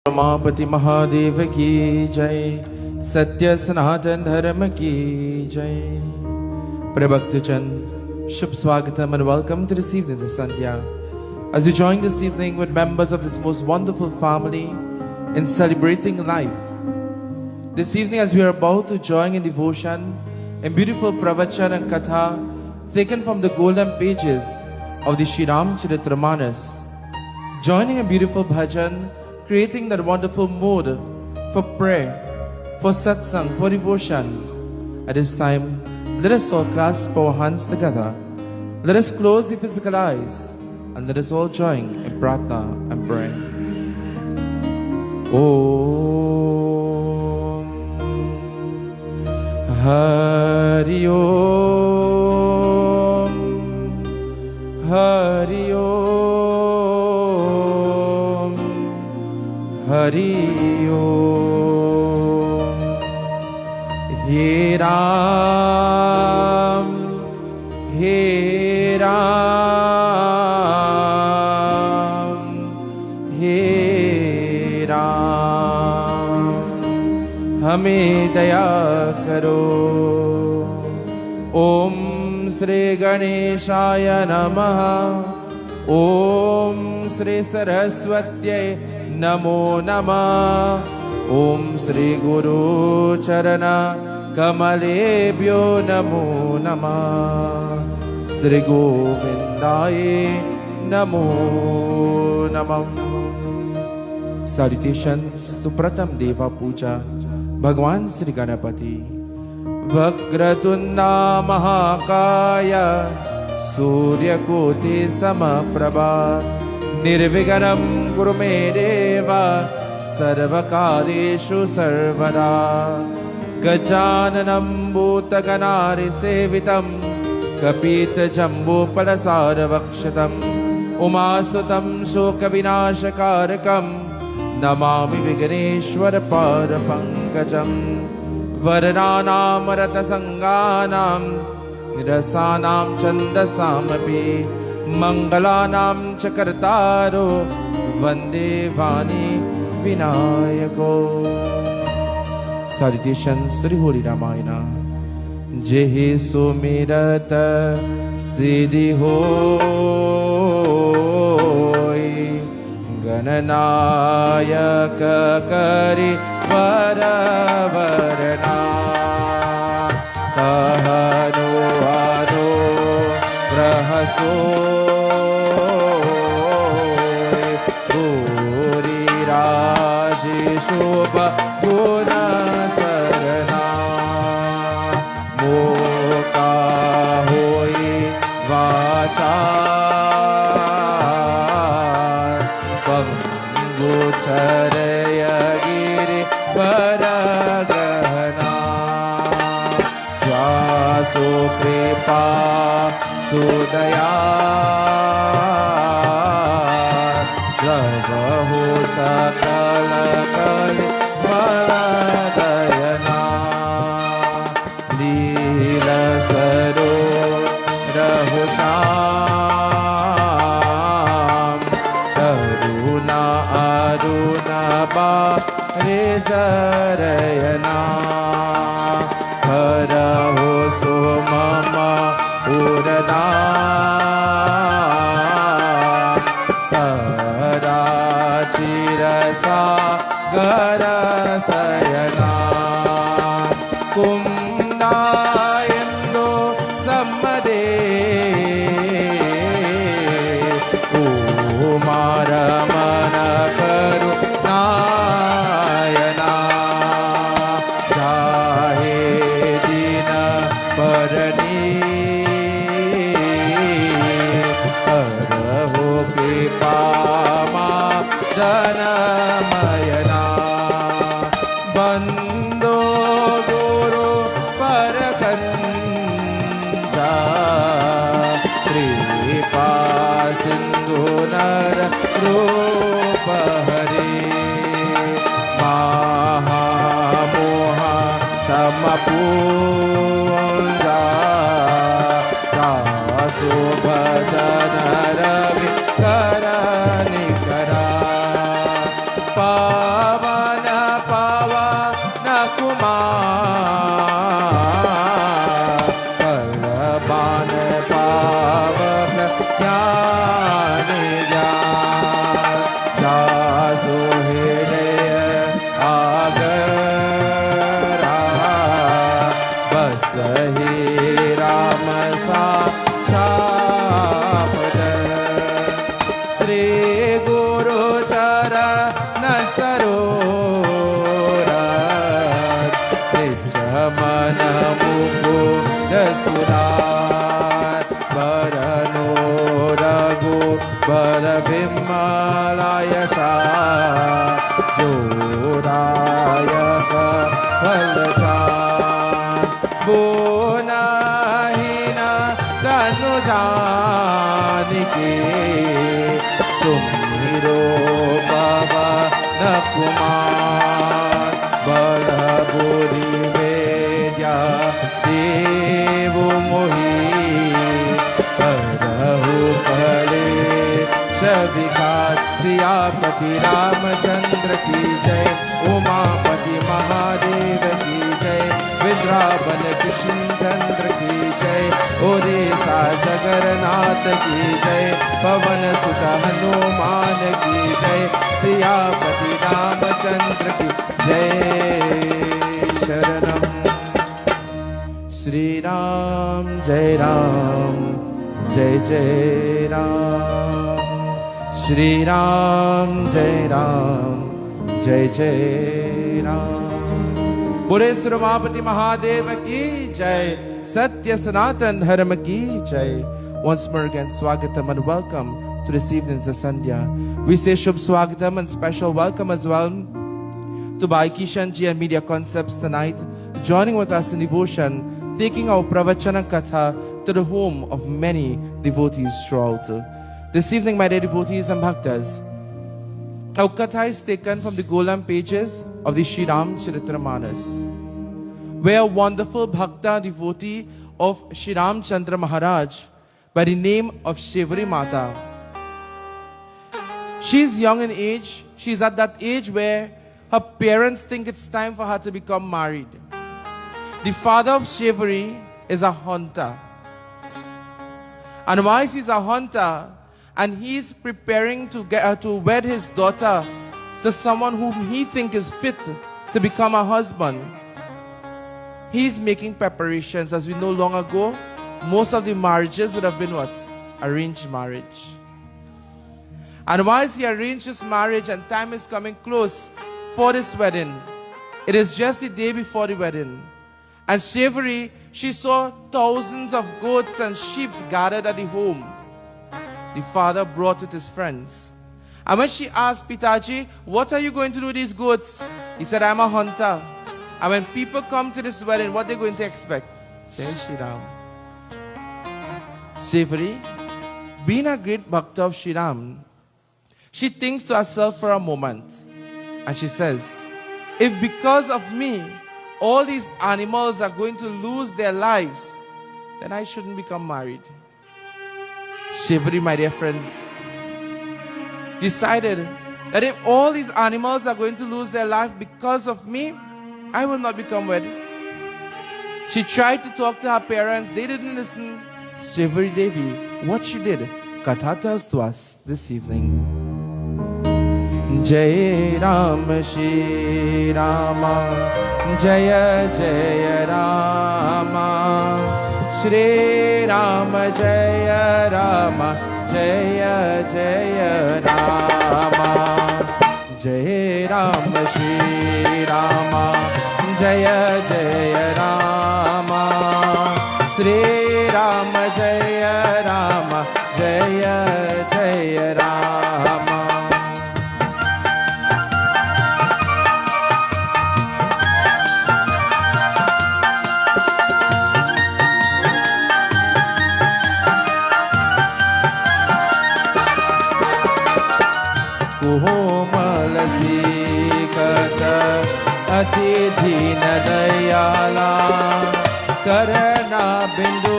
रमापति महादेव की जय। सत्य सनातन धर्म की जय। प्रभक्तजन, शुभ स्वागतम and welcome to this evening's Sandhya. As we join this evening with members of this most wonderful family in celebrating life. This evening, as we are about to join in devotion in beautiful pravachan and katha taken from the golden pages of the Sri Ramcharitramanas, joining a beautiful bhajan, creating that wonderful mood for prayer, for satsang, for devotion. At this time, let us all clasp our hands together. Let us close the physical eyes and let us all join in pratna and prayer. Om Hari Om Hari Om Hari Om. He Ram He Ram He Ram. हमें दया करो. ओम श्री गणेशाय नमः. ओम श्री सरस्वत्यै नमो नमः. ओम श्री गुरु चरण कमलेभ्यो नमो नमः. श्री गोविंदाय नमो नमः. Salutation, सुप्रथम देवा पूजा भगवान श्री गणपति. वक्रतुंड महाकाय सूर्यकोटि समप्रभा निर्विघ्नं कुरु मे देव सर्वकार्येषु सर्वदा. गजाननं भूतगणाधिसेवितं कपितजम्बूफलसारभक्षितम् उमासुतं शोकविनाशकारकं नमामि विघ्नेश्वर पादपङ्कजम्. वर्णानां रतसङ्गानां निरसानां छन्दसामपि मंगलानां च कर्तारो वंदे वाणी विनायको. Salutation, Sri Holy Ramayana. जेहि सुमिरत सिद्धि होय. गणनायक करि वरवरना. कहनो हनो रहसो पूरी राजी शोभ गुण सरना. मोका होई वाचा पंगु चरय गिरि वरग्रहणा. स्वासो कृपा सुदया प्रभु सकल कल फलदयना. लील सरो रहु श्याम करुणा अरुण बारे जरयना. हरहु सो मम उरना सदा चिरसा गरसयना. कुम्नायन्दो सम्मदे कुमारमन करुणायना. जाहे दीन परनी करहो कृपा मा जनमयना. बंदो गुरु परकंजा कृपा सिंधु नर रूप हरे. महामोह समपूजा दासो भजन रवि करनि करा. पावन पावन कुमार बलवान पावन ज्ञान ज्ञान दासो हृदय आगरा बस ही राम साक्षापद श्री गुरु चरण सरोवर निज मन मुकुर सुधार बरनो रघु बर विमलायसा जोरायक फलचान गुणहीन तनु जानिके सुमिरो पवन कुमार बल बुद्धि विद्या देव मोहि करहु पले सविकार सियापति रामचंद्र की जय उमापति महादेव की जय विद्रावन कृष्ण चंद्र की जय ओरेसा जगन्नाथ की जय पवन सुत हनुमान की जय सियापति रामचंद्र की जय शरणम श्री राम जय राम जय जय राम श्री राम जय जय राम बुरे सुरमापति महादेव की जय सत्य सनातन धर्म की जय. Once more again, Swagatam and welcome to this evening's Sandhya. We say Shubh Swagatam and special welcome as well to Bhai Kishan Ji and Media Concepts tonight, joining with us in devotion, taking our Pravachana Katha to the home of many devotees throughout. This evening, my dear devotees and bhaktas, our Katha is taken from the Golam pages of the Shri Ram Charitramanas, where a wonderful bhakta devotee of Shri Ramchandra Maharaj by the name of Shivari Mata. She is young in age. She is at that age where her parents think it's time for her to become married. The father of Shivari is a hunter. And whilst he's a hunter, and he's preparing to wed his daughter to someone whom he thinks is fit to become a husband, he's making preparations. As we know, long ago, most of the marriages would have been what? Arranged marriage. And whilst he arranged his marriage and time is coming close for this wedding, it is just the day before the wedding. And Shivari, she saw thousands of goats and sheep gathered at the home. The father brought with his friends. And when she asked Pitaji, what are you going to do with these goats? He said, I'm a hunter. And when people come to this wedding, what are they going to expect? Jai Shri Ram. Shivari, being a great bhakta of Shri Ram, she thinks to herself for a moment. And she says, if because of me, all these animals are going to lose their lives, then I shouldn't become married. Shivari, my dear friends, decided that if all these animals are going to lose their life because of me, I will not become wed. She tried to talk to her parents. They didn't listen. Shivari Devi, what she did, Katha tells to us this evening. Jai Ram Shri Rama, Jaya Jaya Rama, Shri Rama Jaya Rama, Jaya Jaya Rama, Jai Ram Shri Rama, Jaya Jaya Rama, Shri Rama Jaya Rama, Jaya Jaya Rama. कोमल सीकत अति दीन दयाला करना बिंदु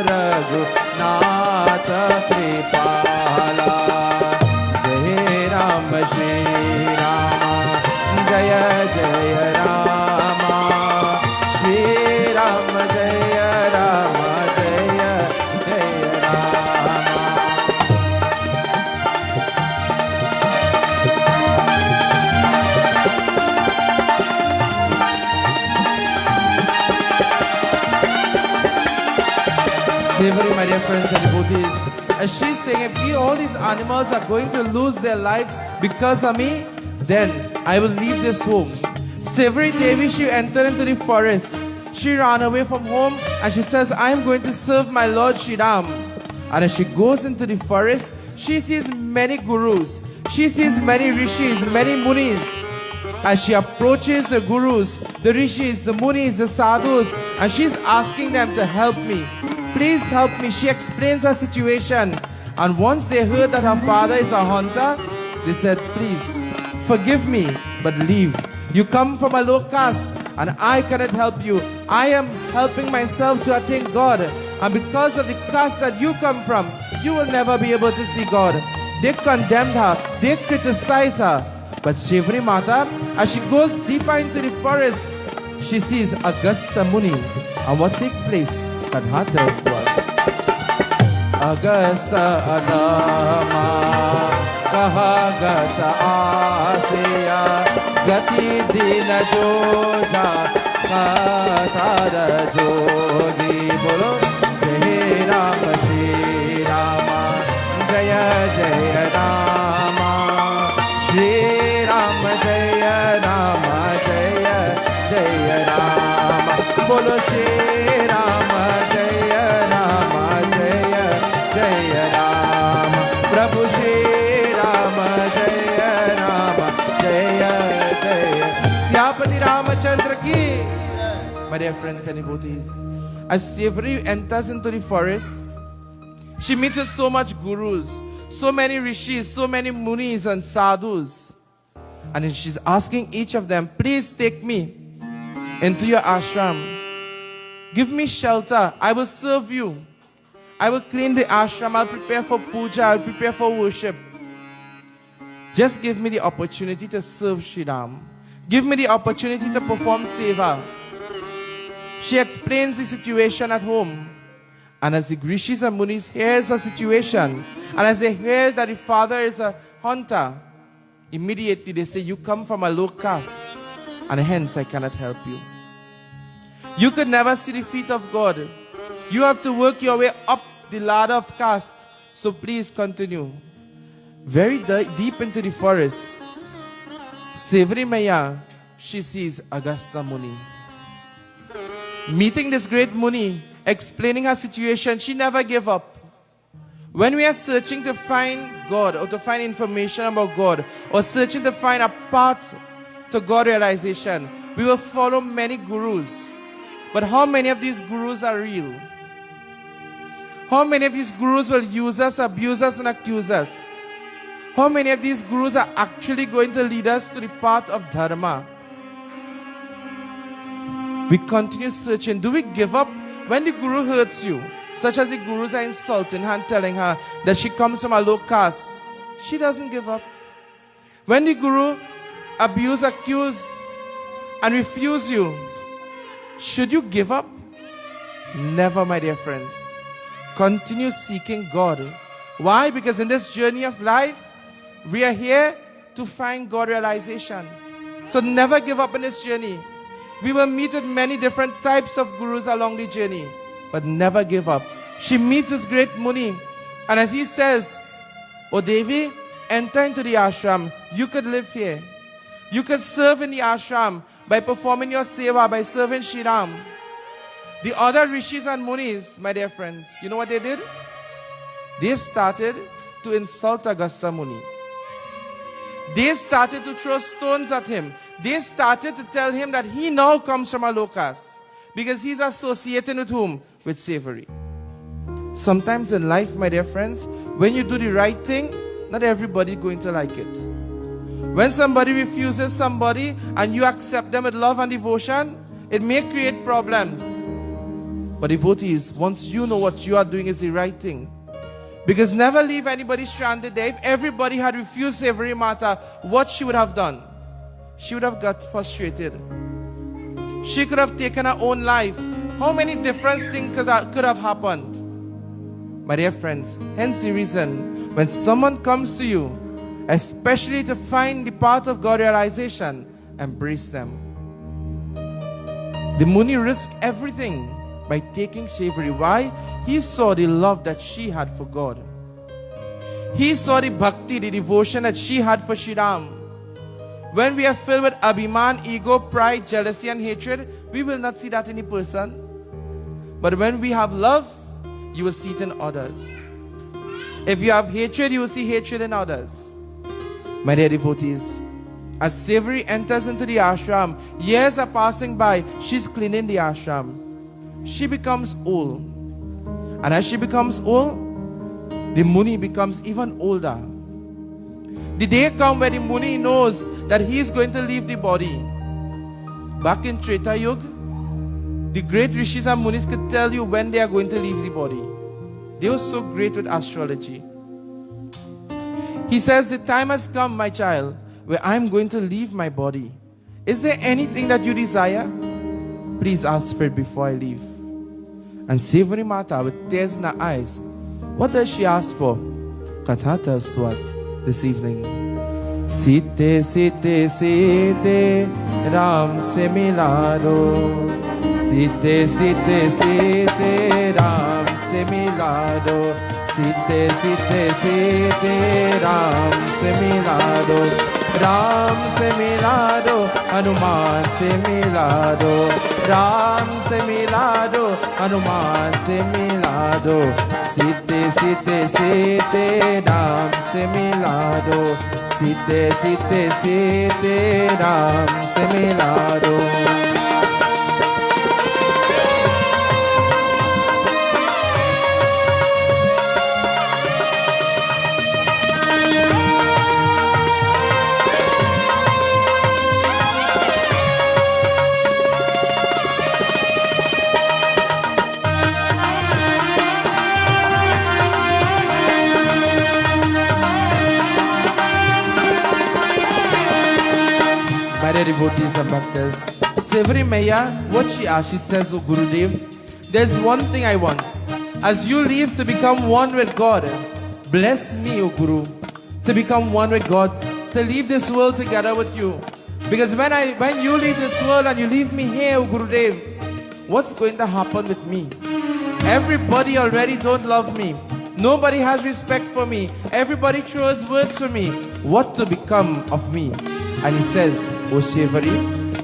रघुनाथ कृपाला जय Ram Shri Ram Jaya Rama, Shri Rama Jaya Rama, Jaya Jaya Rama. Savory, my dear friends and devotees, as she's saying, if all these animals are going to lose their lives because of me, then I will leave this home. Savory Devi, she entered into the forest. She ran away from home and she says, I am going to serve my Lord Shri Ram. And as she goes into the forest, she sees many gurus. She sees many rishis, many munis. As she approaches the gurus, the rishis, the munis, the sadhus, and she's asking them to help me. Please help me. She explains her situation. And once they heard that her father is a hunter, they said, please, forgive me, but leave. You come from a low caste, and I cannot help you. I am helping myself to attain God. And because of the caste that you come from, you will never be able to see God. They condemned her. They criticized her. But Savory Mata, as she goes deeper into the forest, she sees Agastya Muni. And what takes place? That her tells to us. Agastya Adama Kahagata Aseya Gati Dina Joja Katara Jogi Bolo Jai Rama Shri Rama Jaya Jaya Rama Shri Rama Jaya Rama Jaya Jaya Rama Bolo Shri Rama Jaya Rama Jaya Jaya Rama Prabhu Shri Rama Jaya Rama Jaya Jaya Syapati Ramachandra ki. My dear friends and devotees, as Savory enters into the forest, she meets with so much gurus, so many rishis, so many munis and sadhus. And then she's asking each of them, please take me into your ashram. Give me shelter. I will serve you. I will clean the ashram. I'll prepare for puja. I'll prepare for worship. Just give me the opportunity to serve Shri Ram. Give me the opportunity to perform seva. She explains the situation at home. And as the rishis and munis hears her situation, and as they hear that the father is a hunter, immediately they say, you come from a low caste, and hence I cannot help you. You could never see the feet of God. You have to work your way up the ladder of caste. So please continue. Very deep into the forest, Savory Maya, she sees Agastya Muni. Meeting this great Muni, explaining her situation, she never gave up. When we are searching to find God, or to find information about God, or searching to find a path to God realization, we will follow many gurus. But how many of these gurus are real? How many of these gurus will use us, abuse us, and accuse us? How many of these gurus are actually going to lead us to the path of Dharma? We continue searching. Do we give up when the guru hurts you? Such as the gurus are insulting her and telling her that she comes from a low caste. She doesn't give up. When the guru abuse, accuse, and refuse you, should you give up? Never, my dear friends. Continue seeking God. Why? Because in this journey of life, we are here to find God realization. So never give up in this journey. We will meet with many different types of gurus along the journey, but never give up. She meets this great Muni, and as he says, O Devi, enter into the ashram. You could live here. You could serve in the ashram by performing your seva, by serving Shri Ram. The other rishis and munis, my dear friends, you know what they did? They started to insult Agastya Muni. They started to throw stones at him. They started to tell him that he now comes from a low caste because he's associating with whom? With Savory. Sometimes in life, my dear friends, when you do the right thing, not everybody is going to like it. When somebody refuses somebody and you accept them with love and devotion, it may create problems. But devotees, once you know what you are doing is the right thing, because never leave anybody stranded there. If everybody had refused Savory Mata, what she would have done? she would have got frustrated. She could have taken her own life. How many different things could have happened? My dear friends, hence the reason when someone comes to you, especially to find the path of God realization, embrace them. The Muni risked everything by taking Severi. Why? He saw the love that she had for God. He saw the bhakti, the devotion that she had for Shri Ram. When we are filled with abhiman, ego, pride, jealousy and hatred, we will not see that in a person. But when we have love, you will see it in others. If you have hatred, you will see hatred in others. My dear devotees, as Severi enters into the ashram, years are passing by, she's cleaning the ashram. She becomes old. And as she becomes old, the Muni becomes even older. The day comes where the Muni knows that he is going to leave the body. Back in Treta Yuga, the great Rishis and Munis could tell you when they are going to leave the body. They were so great with astrology. He says, the time has come, my child, where I am going to leave my body. Is there anything that you desire? Please ask for it before I leave. And Severi Mata, with tears in her eyes, what does she ask for? Katha tells to us this evening. Site, site, site, Ram se milado. Site, site, site, Ram se milado. Site, site, site, Ram se milado. Ram se milado, Hanuman se milado. Ram se milado, Hanuman se milado. Site, site, site, Ram se milado. Site, site, site, Ram se milado. Devotees and bhaktas, Severi Maya, what she asked, she says, oh Gurudev, there's one thing I want. As you leave to become one with God, bless me, O Guru, to become one with God, to leave this world together with you. Because when you leave this world and you leave me here, O Gurudev, what's going to happen with me? Everybody already don't love me. Nobody has respect for me. Everybody throws words for me. What to become of me? And he says, O Severi,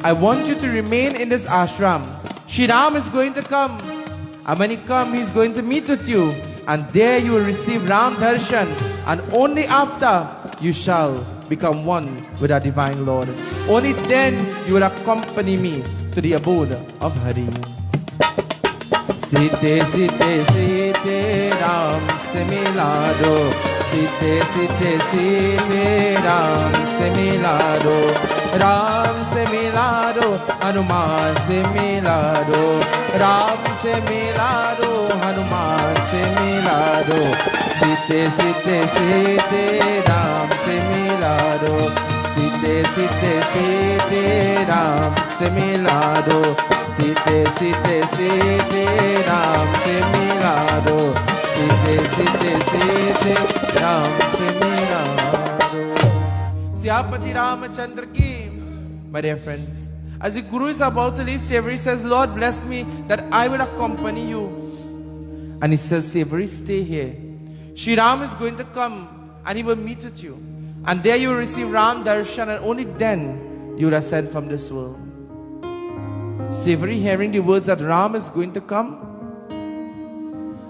I want you to remain in this ashram. Shri Ram is going to come. And when he comes, he is going to meet with you. And there you will receive Ram Darshan. And only after you shall become one with our divine Lord. Only then you will accompany me to the abode of Hari. Site, site, site, Ram se milado. Site, site, site, Ram se milado. Ram se milado, Hanuman se milado. Ram se milado, Hanuman se milado. Site, site, site, Ram se milado. Site, site, site, Ram se milado. Site, site, site, Ram se milado. Site, site, site, Ram se milado. Siyapati Ramachandra ki. My dear friends, as the Guru is about to leave, Severi says, Lord, bless me that I will accompany you. And he says, Severi, stay here. Shri Ram is going to come and he will meet with you. And there you will receive Ram Darshan, and only then you will ascend from this world. Severi, hearing the words that Ram is going to come,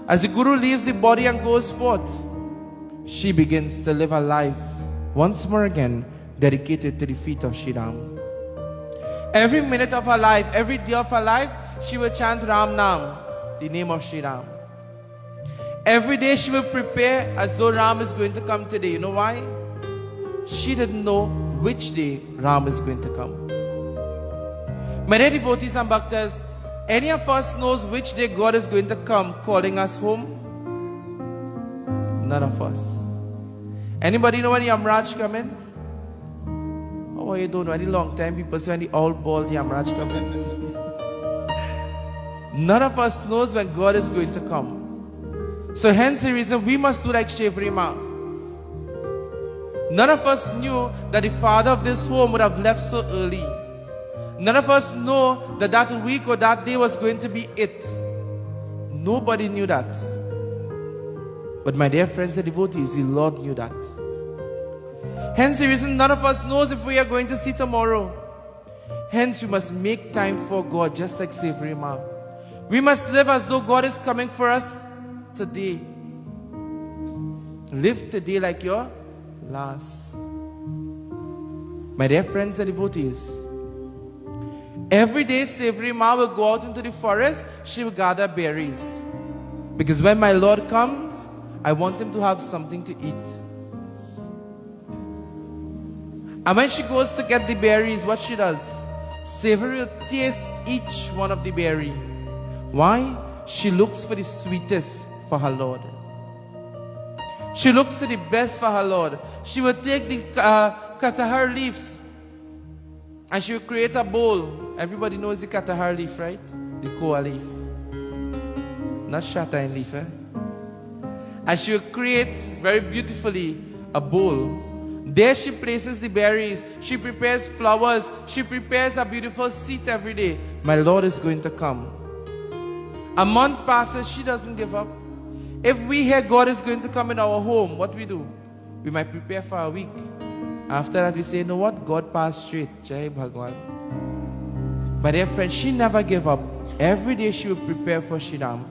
as the Guru leaves the body and goes forth, she begins to live her life once more again dedicated to the feet of Shri Ram. Every minute of her life, every day of her life, she will chant Ram Nam, the name of Shri Ram. Every day she will prepare as though Ram is going to come today. You know why? She didn't know which day Ram is going to come. Many devotees and bhaktas, any of us knows which day God is going to come calling us home? None of us. Anybody know when Yamraj come in? Oh, you don't know, any long time people say when the old ball Yamraj coming. None of us knows when God is going to come. So hence the reason we must do like Shevrima. None of us knew that the father of this home would have left so early. None of us know that that week or that day was going to be it. Nobody knew that. But my dear friends and devotees, the Lord knew that. Hence the reason none of us knows if we are going to see tomorrow. Hence we must make time for God, just like Severima. We must live as though God is coming for us today. Live today like your last. My dear friends and devotees, every day Severima will go out into the forest. She will gather berries. Because when my Lord comes, I want him to have something to eat. And when she goes to get the berries, what she does? Savory will taste each one of the berry. Why? She looks for the sweetest for her Lord. She looks for the best for her Lord. She will take the katahar leaves and she will create a bowl. Everybody knows the katahar leaf, right? The koa leaf. Not shatain leaf, eh? And she will create very beautifully a bowl. There she places the berries. She prepares flowers. She prepares a beautiful seat every day. My Lord is going to come. A month passes, she doesn't give up. If we hear God is going to come in our home, what we do? We might prepare for a week. After that we say, you know what? God passed straight. Jai Bhagwan. My dear friend, she never gave up. Every day she would prepare for Shriram.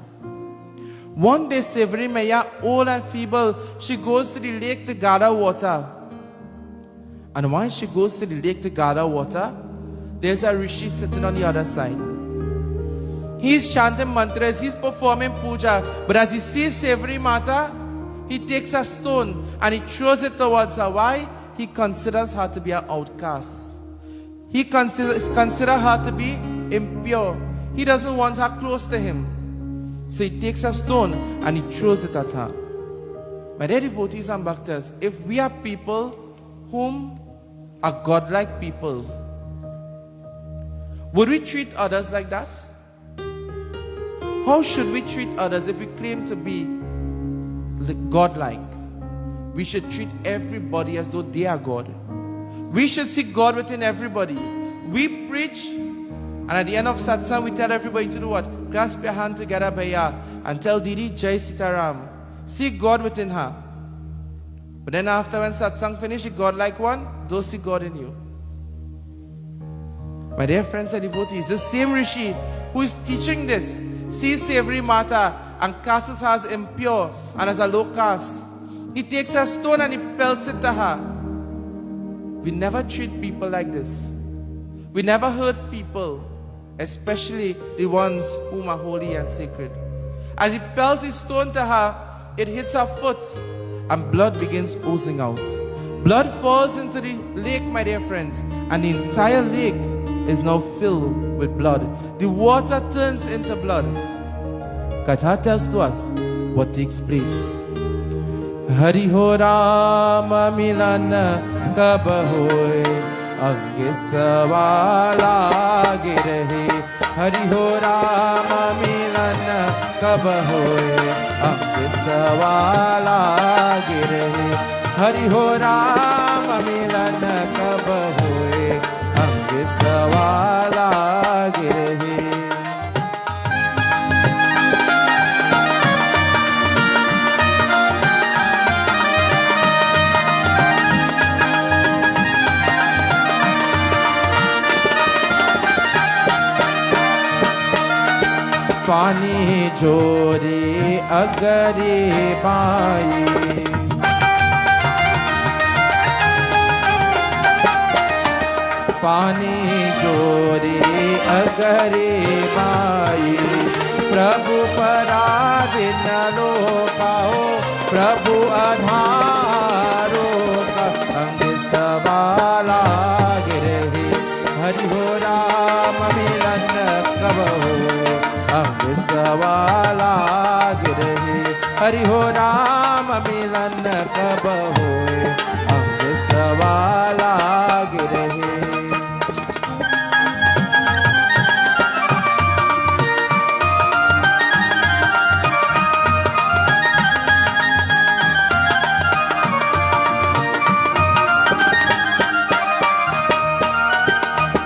One day, Severi Maya, old and feeble, she goes to the lake to gather water. And while she goes to the lake to gather water, there's a rishi sitting on the other side. He's chanting mantras, he's performing puja, but as he sees Severi Mata, he takes a stone and he throws it towards her. Why? He considers her to be an outcast. He considers her to be impure. He doesn't want her close to him. So he takes a stone and he throws it at her. My dear devotees and bhaktas, if we are people whom are godlike people, would we treat others like that? How should we treat others if we claim to be godlike? We should treat everybody as though they are God. We should see God within everybody. We preach, and at the end of satsang, we tell everybody to do what? Grasp your hand together, bhaiya, and tell Didi Jai Sitaram. See God within her. But then after when satsang finishes, God like one, don't see God in you. My dear friends and devotees, the same Rishi who is teaching this sees Severi Mata and casts her as impure and as a low caste. He takes a stone and he pelts it to her. We never treat people like this. We never hurt people, especially the ones whom are holy and sacred. As he pelts his stone to her, it hits her foot and blood begins oozing out. Blood falls into the lake, my dear friends, and the entire lake is now filled with blood. The water turns into blood. Katha tells to us what takes place. Hari ho Rama milan kab hoye, ange sawala ge rahe. Hari ho Rama milan kab hoye, ange sawala ge rahe. Hari ho Rama milan kab hoye, ange sawala ge rahe. पानी जोरे अगरे by, पानी जोरे अगरे by, प्रभु पराधे न लोकाओ, प्रभु आधारो का अंग सवाला गिरे। हरि हो राम मिलन कब हो, अंग सवाला गिरे। हरि हो राम मिलन कब होए, अंग सवाला गिरे।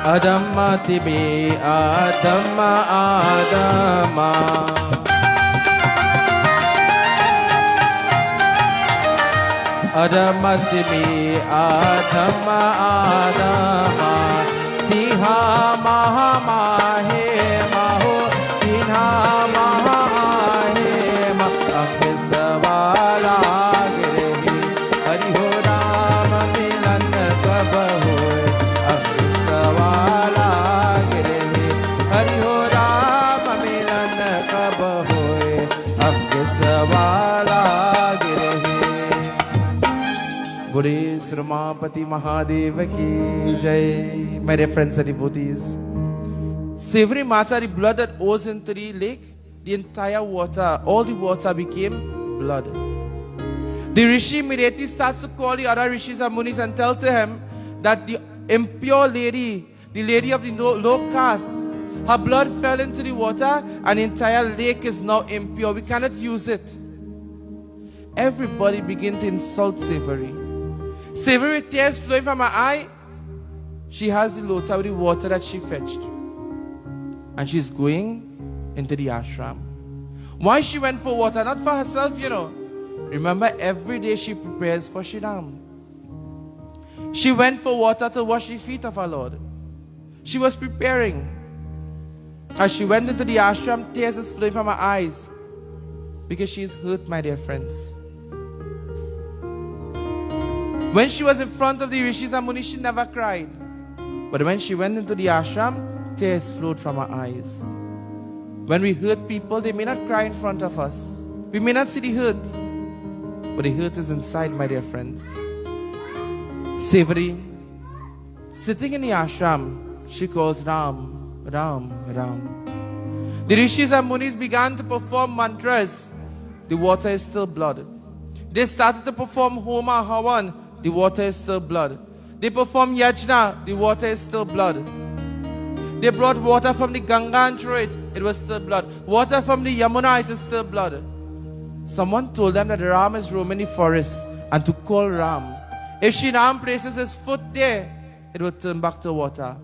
Adama tibi Adama Adama Adama tibi Adama Adama Tiha maha mahe maho Tiha maha mahe ma Akhiswala girehi Hari ho Ram milan kab hoye Akhiswala girehi Hari ho Ram milan kab hoye Akhiswala girehi Bole Sramapati Mahadev ki jai. My dear friends and devotees, Savory Mata, the blood that oozed into the lake, the entire water, all the water became blood. The Rishi immediately starts to call the other Rishis and Munis and tell to him that the impure lady, the lady of the low caste, her blood fell into the water and the entire lake is now impure. We cannot use it. Everybody began to insult Savory. Savory with tears flowing from her eye, she has the lota with the water that she fetched. And she's going into the ashram. Why she went for water? Not for herself, you know. Remember, every day she prepares for Shridam. She went for water to wash the feet of our Lord. She was preparing. As she went into the ashram, tears is flowing from her eyes. Because she is hurt, my dear friends. When she was in front of the Rishis and Munis, she never cried. But when she went into the ashram, tears flowed from her eyes. When we hurt people, they may not cry in front of us. We may not see the hurt. But the hurt is inside, my dear friends. Savory, sitting in the ashram, she calls Ram, Ram, Ram. The Rishis and Munis began to perform mantras. The water is still blood. They started to perform Homa Havan. The water is still blood. They performed Yajna. The water is still blood. They brought water from the Ganga and threw it. It was still blood. Water from the Yamuna, it is still blood. Someone told them that Ram is roaming the forest and to call Ram. If Shri Ram places his foot there, it will turn back to water.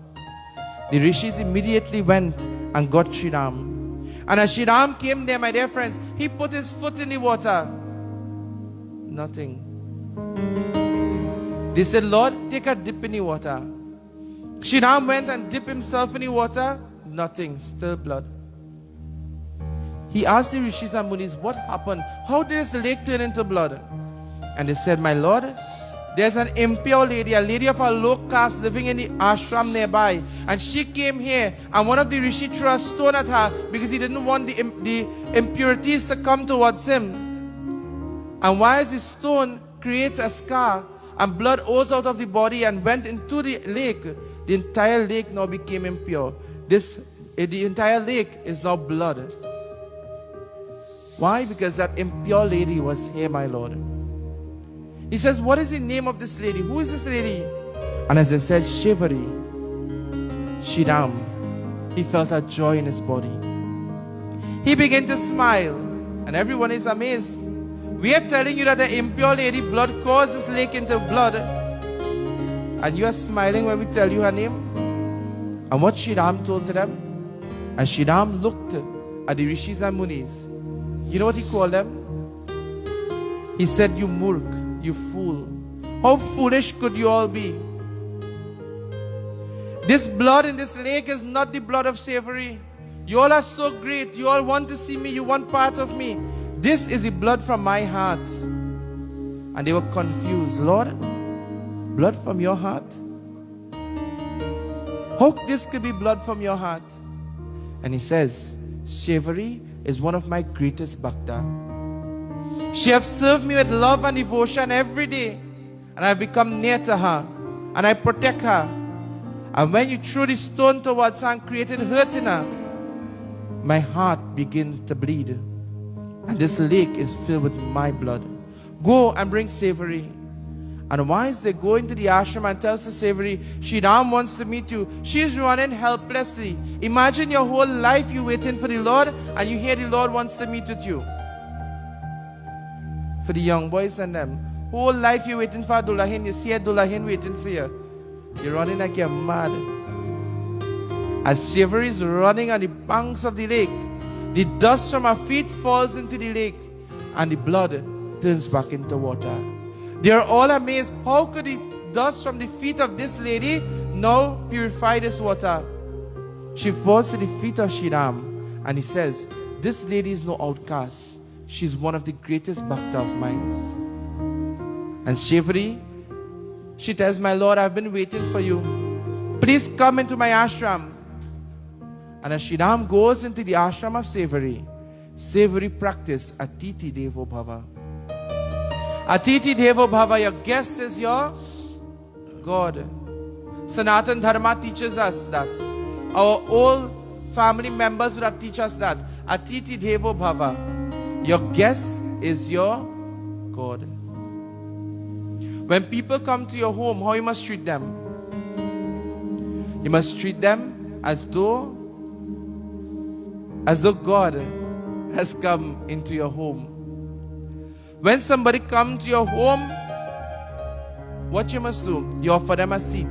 The Rishis immediately went and got Shri Ram. And as Shri Ram came there, my dear friends, he put his foot in the water. Nothing. They said, Lord, take a dip in the water. Shri Ram went and dipped himself in the water. Nothing, still blood. He asked the Rishis and Munis, what happened? How did this lake turn into blood? And they said, my Lord, there's an impure lady, a lady of a low caste living in the ashram nearby. And she came here, and one of the Rishi threw a stone at her because he didn't want the impurities to come towards him. And while the stone creates a scar, and blood oozed out of the body and went into the lake, the entire lake now became impure. The entire lake is now blood. Why? Because that impure lady was here, my Lord. He says, what is the name of this lady? Who is this lady? And as I said, Savory, Shri Ram, he felt a joy in his body. He began to smile, and everyone is amazed. We are telling you that the impure lady blood caused this lake into blood, and you are smiling when we tell you her name. And what Shri Ram told to them, and Shri Ram looked at the Rishis and Munis, you know what he called them? He said, you murk, you fool. How foolish could you all be? This blood in this lake is not the blood of Savory. You all are so great. You all want to see me. You want part of me. This is the blood from my heart. And they were confused. Lord, blood from your heart? How this could be blood from your heart? And he says, Savory is one of my greatest bhakta. She has served me with love and devotion every day. And I have become near to her. And I protect her. And when you threw the stone towards her and created hurt in her, my heart begins to bleed. And this lake is filled with my blood. Go and bring Savory. And once they go into the ashram and tells the Savory, Shri Ram wants to meet you. She is running helplessly. Imagine your whole life you waiting for the Lord, and you hear the Lord wants to meet with you. For the young boys and them, whole life you waiting for a Dulahin, you see a Dulahin waiting for you. You're running like you're mad. As Savory is running on the banks of the lake, the dust from her feet falls into the lake, and the blood turns back into water. They are all amazed. How could the dust from the feet of this lady now purify this water? She falls to the feet of Shriram, and he says, this lady is no outcast. She's one of the greatest bhakta of minds. And Savory, she tells, my Lord, I've been waiting for you. Please come into my ashram. And as Shriram goes into the ashram of Savory, Savory practice Atiti Devo Bhava. Atiti Devo Bhava, your guest is your God. Sanatan Dharma teaches us that. Our old family members would have teach us that. Atiti Devo Bhava. Your guest is your God. When people come to your home, how you must treat them? You must treat them as though God has come into your home. When somebody comes to your home, what you must do? You offer them a seat.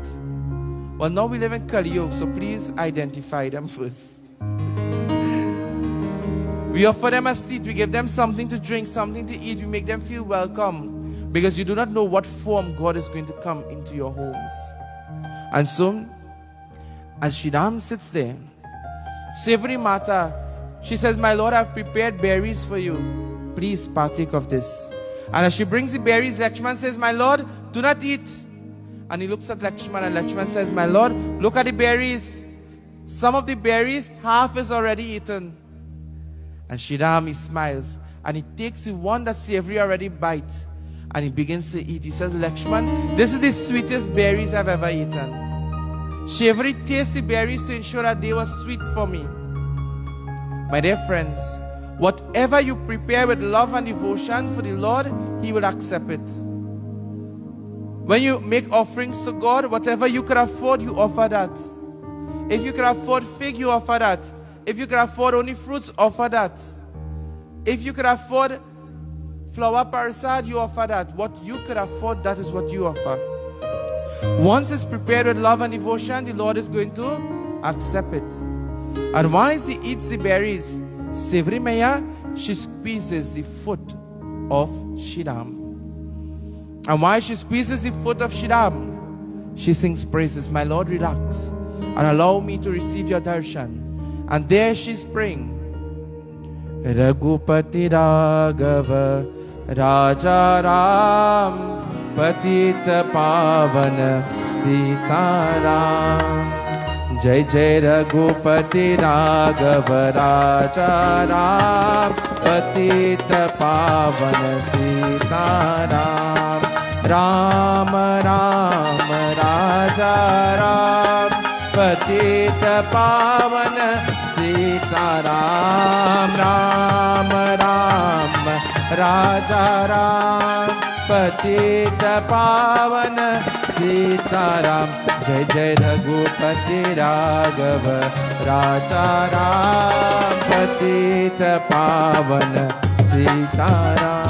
Well, now we live in Kali Yuga, so please identify them first. We offer them a seat, we give them something to drink, something to eat, we make them feel welcome, because you do not know what form God is going to come into your homes. And so, as Shriram sits there, Savory Mata, she says, my Lord, I've prepared berries for you. Please partake of this. And as she brings the berries, Lakshman says, my Lord, do not eat. And he looks at Lakshman, and Lakshman says, my Lord, look at the berries. Some of the berries, half is already eaten. And Shriram, he smiles, and he takes the one that Savory already bites, and he begins to eat. He says, Lakshman, this is the sweetest berries I've ever eaten. Savory tastes the berries to ensure that they were sweet for me. My dear friends, whatever you prepare with love and devotion for the Lord, He will accept it. When you make offerings to God, whatever you can afford, you offer that. If you can afford fig, you offer that. If you can afford only fruits, offer that. If you can afford flower parasad, you offer that. What you can afford, that is what you offer. Once it's prepared with love and devotion, the Lord is going to accept it. And once he eats the berries, Savory Maya, she squeezes the foot of Shriram. And while she squeezes the foot of Shriram, she sings praises. My Lord, relax and allow me to receive your darshan. And there she's praying. Raghupati Raghava Raja Ram Patita Pavana Sita Ram. Jai Jai Raghupati Raghava Raja Ram Patita Pavana Sita Ram. Ram Ram Raja Ram Patita Pavana Sita Ram. Ram Ram Raja Ram Patita Pavana Sita Ram. Jai Jai Raghupati Raghava Raja Ram Patita Pavana Sita Ram.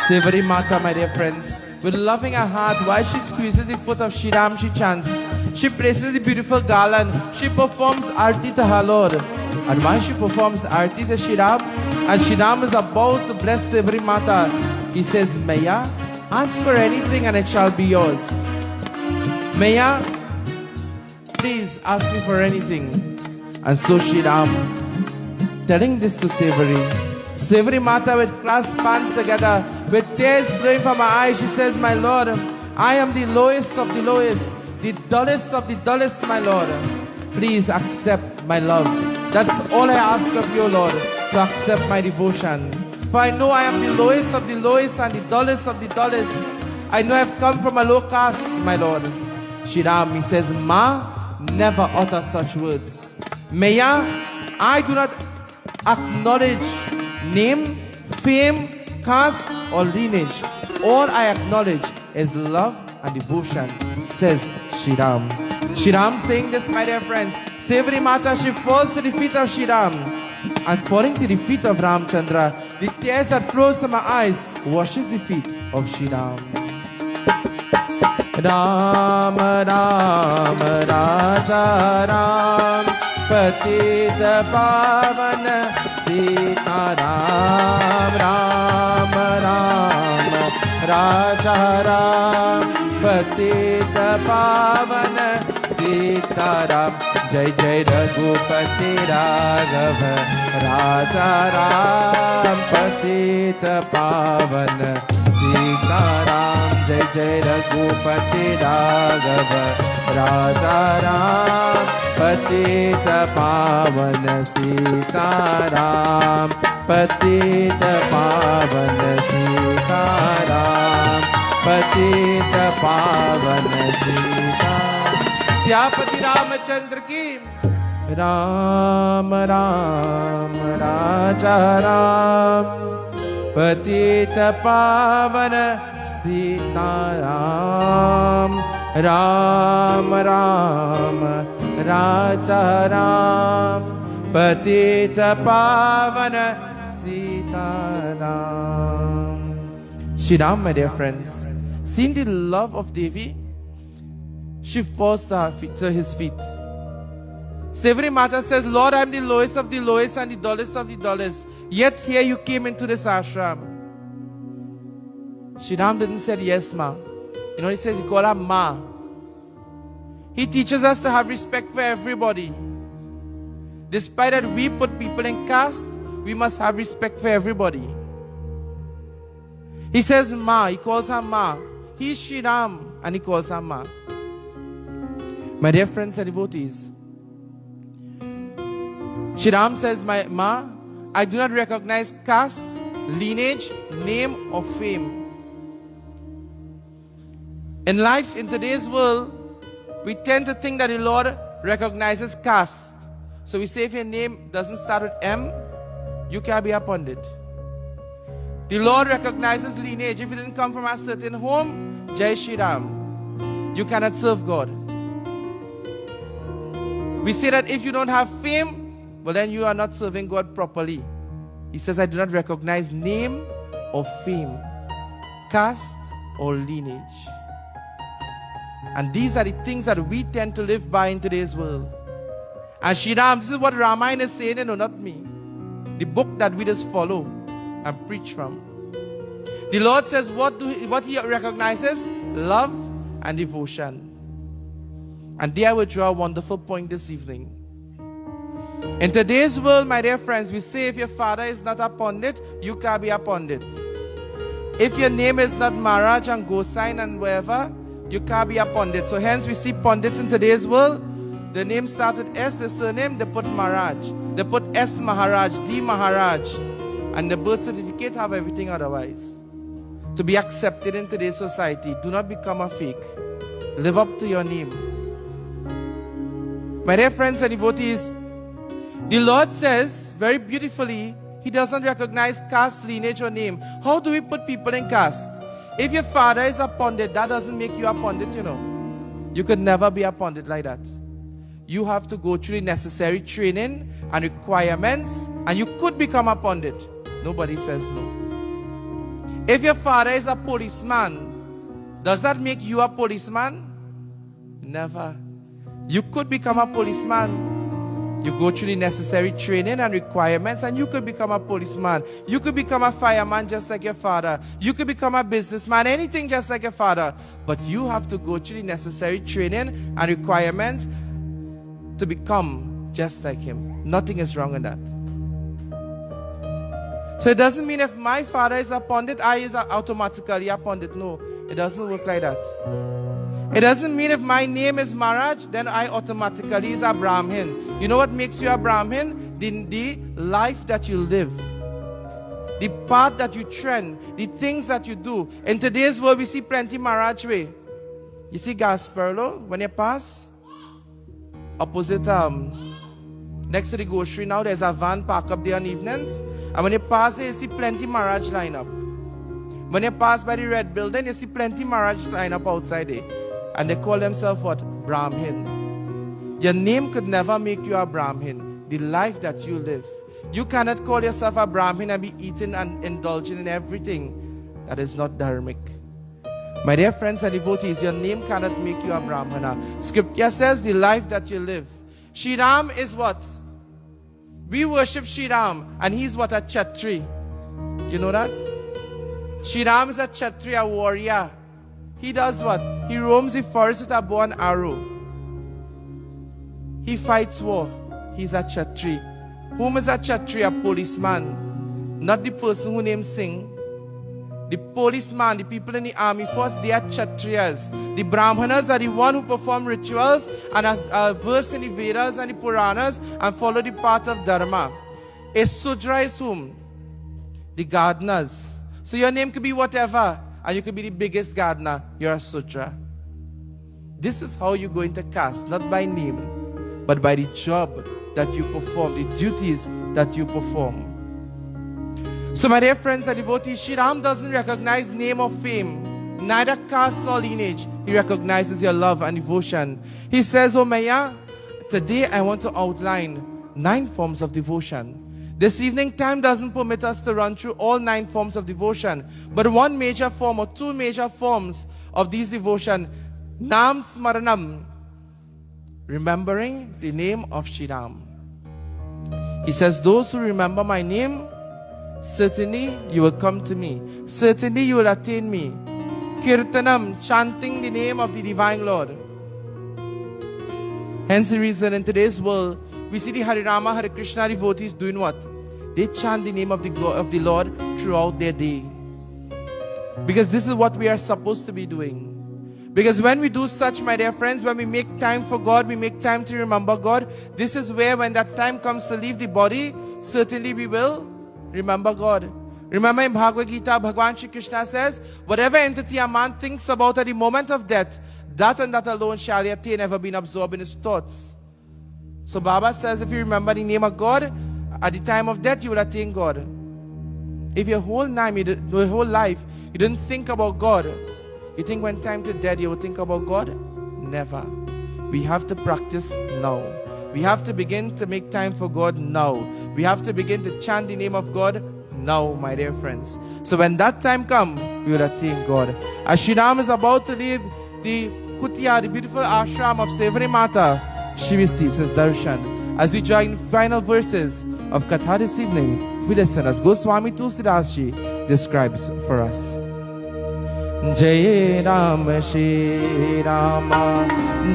Savory Mata, my dear friends, with loving her heart, while she squeezes the foot of Shriram, she chants. She places the beautiful garland. She performs Arti to her Lord. And while she performs Arti to Shriram, and Shriram is about to bless Savory Mata, he says, Maya, ask for anything and it shall be yours. Maya, please ask me for anything. And so Shriram, telling this to Savory, Savory Mata with clasped hands together, with tears flowing from her eyes, she says, my Lord, I am the lowest of the lowest, the dullest of the dullest, my Lord. Please accept my love. That's all I ask of you, Lord, to accept my devotion. For I know I am the lowest of the lowest and the dullest of the dullest. I know I've come from a low caste, my Lord. Shriram, he says, Ma, never utter such words. Maya, I do not acknowledge name, fame, caste, or lineage. All I acknowledge is love and devotion, says Shri Ram. Shri Ram saying this, my dear friends. Savory Mata, she falls to the feet of Shri Ram. And falling to the feet of Ramchandra, the tears that flows from her eyes washes the feet of Shri Ram. Ram, Ram, Raja Ram, Patita Pavana Sita Ram, Ram, Ram, Raja Ram, Patita Pavana Sita Ram. Jai Jai Raghupati Raghav Raja Ram, Patita Pavana Sita Ram. Jai Jai Raghupati Raghav Raja Ram, Patita Pavana Sita Ram, Patita Pavana Sita Ram, Patita Pavana Sita. श्यापति Ramchandra की राम राम राजा राम, पतित पावन सीता राम, राम राम राजा राम, पतित पावन Sita Ram. Shri Ram, my dear friends, seeing the love of Devi, she falls to his feet. Savory Mata says, Lord, I am the lowest of the lowest and the dullest of the dullest. Yet here you came into this ashram. Shri Ram didn't say yes, ma. You know, he says, he called her ma. He teaches us to have respect for everybody. Despite that we put people in caste, we must have respect for everybody. He says ma, he calls her ma. He is Shri Ram and he calls her ma. My dear friends and devotees, Shri Ram says, my ma, I do not recognize caste, lineage, name or fame. In life, in today's world, we tend to think that the Lord recognizes caste. So we say if your name doesn't start with M, you can't be a pundit. The Lord recognizes lineage. If you didn't come from a certain home, Jai Shri Ram, you cannot serve God. We say that if you don't have fame, well then you are not serving God properly. He says, I do not recognize name or fame, caste or lineage. And these are the things that we tend to live by in today's world. And Shri Ram, this is what Ramayana is saying, no, not me. The book that we just follow and preach from. The Lord says what He recognizes? Love and devotion. And there I will draw a wonderful point this evening. In today's world, my dear friends, we say if your father is not a pundit, you can't be a pundit. If your name is not Maharaj and Gosain and wherever, you can't be a pundit. So hence we see pundits in today's world. The name starts with S, the surname, they put Maharaj. They put S Maharaj, D Maharaj. And the birth certificate have everything otherwise. To be accepted in today's society, do not become a fake. Live up to your name. My dear friends and devotees, the Lord says very beautifully, He doesn't recognize caste, lineage or name. How do we put people in caste? If your father is a pundit, that doesn't make you a pundit, you know. You could never be a pundit like that. You have to go through the necessary training and requirements, and you could become a pundit. Nobody says no. If your father is a policeman, does that make you a policeman? Never. You could become a policeman. You go through the necessary training and requirements, and you could become a policeman. You could become a fireman just like your father. You could become a businessman, anything just like your father. But you have to go through the necessary training and requirements to become just like him. Nothing is wrong in that. So it doesn't mean if my father is a pundit, I is automatically a pundit. No, it doesn't work like that. It doesn't mean if my name is Maharaj, then I automatically is a Brahmin. You know what makes you a Brahmin? The life that you live. The path that you tread. The things that you do. In today's world, we see plenty Maharaj way. You see Gasperlo, when you pass, opposite, next to the grocery now, there's a van park up there on evenings. And when you pass there, you see plenty Maharaj line up. When you pass by the red building, you see plenty Maharaj line up outside there. And they call themselves what? Brahmin. Your name could never make you a Brahmin. The life that you live. You cannot call yourself a Brahmin and be eating and indulging in everything that is not dharmic. My dear friends and devotees, your name cannot make you a Brahmana. Scripture says the life that you live. Shri Ram is what? We worship Shri Ram, and he's what? A Kshatri. You know that? Shri Ram is a Kshatriya warrior. He does what? He roams the forest with a bow and arrow. He fights war. He's a Kshatri. Whom is a Kshatri? A policeman. Not the person who named Singh. The policeman, the people in the army force, they are Kshatriyas. The Brahmanas are the one who perform rituals and are versed in the Vedas and the Puranas and follow the path of Dharma. A Sudra is whom? The gardeners. So your name could be whatever, and you could be the biggest gardener. You're a Sudra. This is how you go into caste, not by name, but by the job that you perform, the duties that you perform. So my dear friends and devotees, Shri Ram doesn't recognize name or fame, neither caste nor lineage. He recognizes your love and devotion. He says, "Oh Maya, today I want to outline 9 forms of devotion." This evening, time doesn't permit us to run through all 9 forms of devotion, but one major form or 2 major forms of these devotion, Nam Smaranam, remembering the name of Shri Ram. He says, those who remember my name, certainly you will come to me. Certainly you will attain me. Kirtanam, chanting the name of the Divine Lord. Hence the reason in today's world, we see the Harirama, Hare Krishna devotees doing what? They chant the name of the Lord throughout their day. Because this is what we are supposed to be doing. Because when we do such, my dear friends, when we make time for God, we make time to remember God, this is where when that time comes to leave the body, certainly we will remember God. Remember in Bhagavad Gita, Bhagavan Shri Krishna says, whatever entity a man thinks about at the moment of death, that and that alone shall he attain, ever been absorbed in his thoughts. So Baba says, if you remember the name of God, at the time of death, you will attain God. If your whole life, you didn't think about God, you think when time to death, you will think about God? Never. We have to practice now. We have to begin to make time for God now. We have to begin to chant the name of God now, my dear friends. So when that time comes, we will attain God. As Shri Ram is about to leave the Kutia, the beautiful ashram of Savory Mata, she receives his darshan. As we join final verses of Katha this evening, we listen as Goswami Tulsidas Ji describes for us. Jai Ram Shri Rama,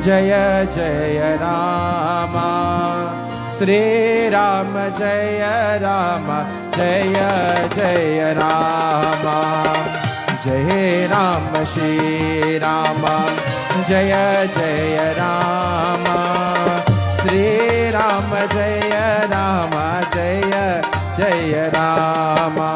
Jaya Jaya Rama, Sri Rama Jaya Rama, Jaya Jaya Rama, Jai Ram Shri Rama, Jaya Jaya Rama, Sri Rama Jaya Rama, Jaya Jaya Rama.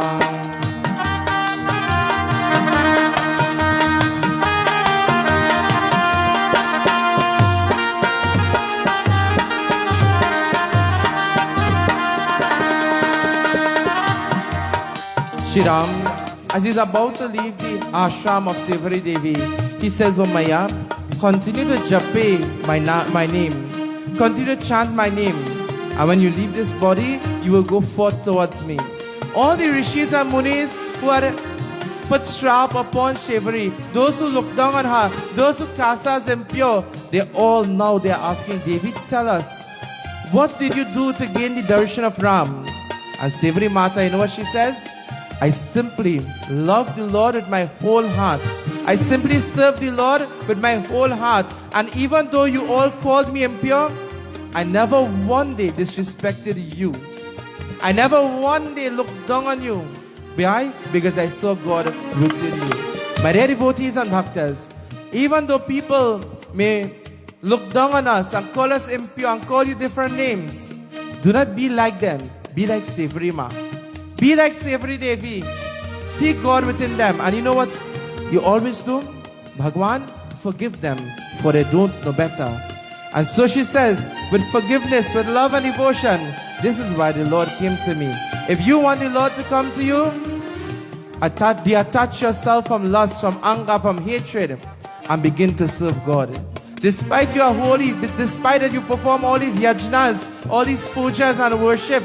Shri Ram, as he's about to leave the ashram of Savory Devi, he says, "Oh Maya, continue to jape my name. Continue to chant my name. And when you leave this body, you will go forth towards me." All the rishis and munis who are put strap upon Savory, those who look down on her, those who cast us impure, they are asking, Devi, tell us, what did you do to gain the darshan of Ram? And Savory Mata, you know what she says? I simply love the Lord with my whole heart. I simply serve the Lord with my whole heart. And even though you all called me impure, I never one day disrespected you. I never one day looked down on you. Why? Because I saw God within you. My dear devotees and bhaktas, even though people may look down on us and call us impure and call you different names, do not be like them. Be like Savory Ma. Be like Savory Devi. See God within them. And you know what you always do? Bhagwan, forgive them, for they don't know better. And so she says, with forgiveness, with love and devotion, this is why the Lord came to me. If you want the Lord to come to you, Detach yourself from lust, from anger, from hatred, and begin to serve God. Despite you are holy, despite that you perform all these yajnas, all these pujas and worship,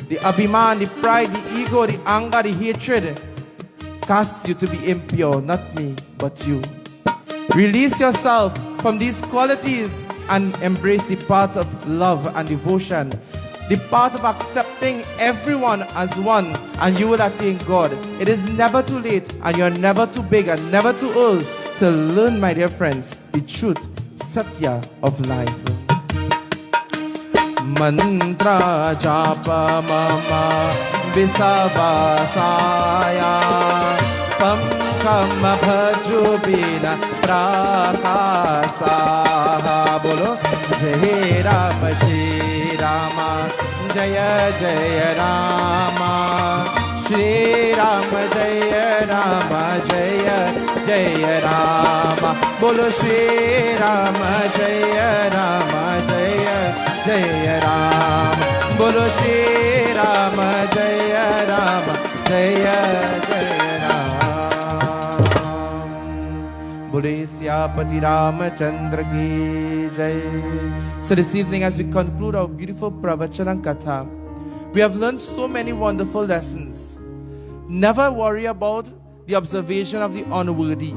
the abhiman, the pride, the ego, the anger, the hatred cast you to be impure, not me, but you. Release yourself from these qualities and embrace the path of love and devotion, the path of accepting everyone as one, and you will attain God. It is never too late, and you're never too big and never too old to learn, my dear friends, the truth, satya of life. Mantra japa mama visavasaya pam kam bhaju bina prakasa. Bolo Jai Ram Shri Rama Jaya Jaya Rama Shri Ram Jaya Rama Jaya Jaya Rama. Bolo Shri Ram Jaya Rama Jaya Jaya Rama. Bolo Shri Ram Jaya Rama Jaya Jaya Rama. Bole Syapati Ramachandra ki Jai. So this evening, as we conclude our beautiful Pravachana Katha, we have learned so many wonderful lessons. Never worry about the observation of the unworthy.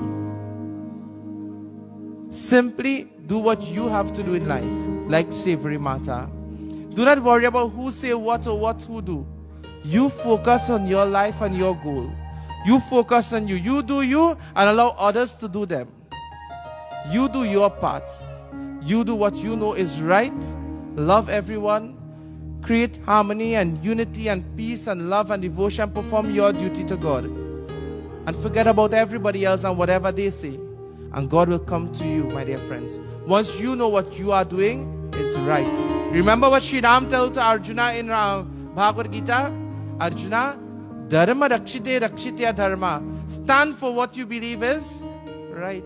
Simply do what you have to do in life, like Savory Mata. Do not worry about who say what or what who do. You focus on your life and your goal. You focus on you. You do you and allow others to do them. You do your part. You do what you know is right. Love everyone. Create harmony and unity and peace and love and devotion. Perform your duty to God. And forget about everybody else and whatever they say. And God will come to you, my dear friends. Once you know what you are doing is right. Remember what Sri Ram told to Arjuna in Bhagavad Gita? Arjuna, Dharma rakshite rakshitya dharma. Stand for what you believe is right.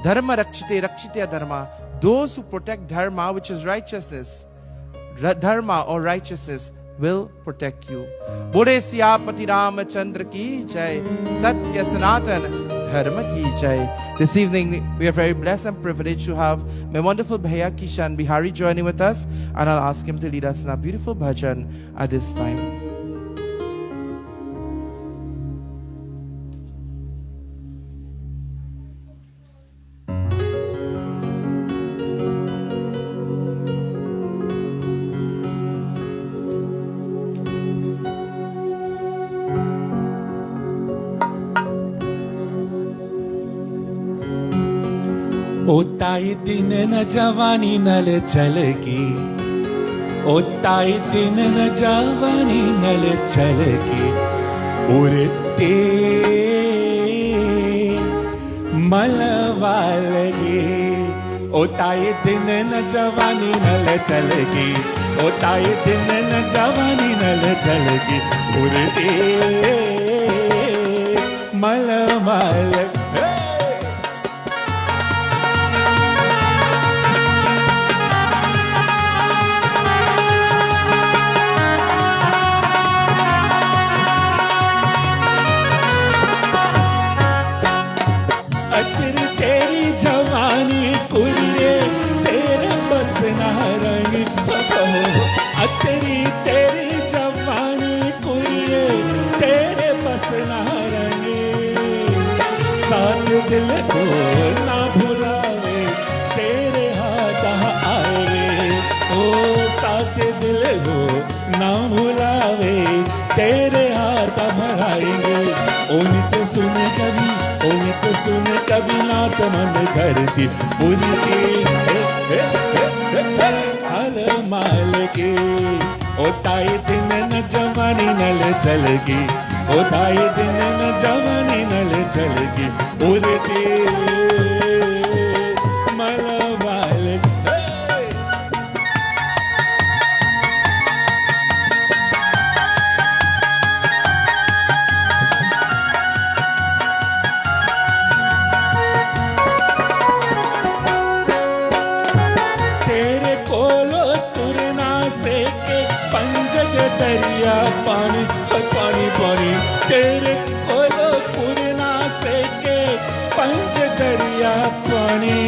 Dharma rakshite rakshitya dharma. Those who protect dharma, which is righteousness, dharma or righteousness, will protect you. Bole Syapati Ramachandra ki Jai. Satya Sanatan Dharma ki Jai. This evening, we are very blessed and privileged to have my wonderful Bhaiya Kishan Bihari joining with us, and I'll ask him to lead us in a beautiful bhajan at this time. ओताई दिन न जवानी नल चलगी, ओताई दिन न जवानी नल चलगी, उड़ते मलवालगी। ओताई दिन न जवानी नल चलगी, ओताई दिन न जवानी नल चलगी, उड़ते मलवालगी। तेरी तेरी जवानी कुरिए तेरे बस ना रंगे, साथ दिल को ना भुलावे तेरे हाथ आए। ओ साथ दिल को ना भुलावे तेरे हाथ भराएंगे। ओनित सुन कभी, ओनित सुन कभी नात मन करती उनकी माल के। ओताई दिन न जवानी नल चलगी, ओताई दिन न जवानी नल चलगी, उड़ते मलवाल। तेरे कोलो तुरना से के पंजग दरिया पानी पानी पानी, दरिया पानी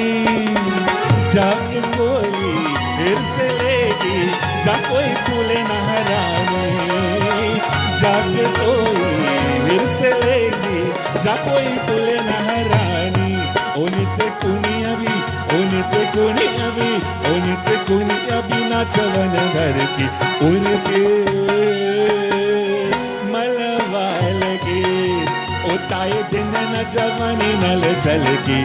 जाके कोई फिर से लेगी जा कोई भूले नहराने जाके कोई फिर से लेगी जा कोई भूले नहरानी ओनिते कुनी अभी ओनिते कुनी अभी ओनिते कुनी अभी नाचवन घर की उनके मलवाल की ओताए दिन न जवानी नल चल की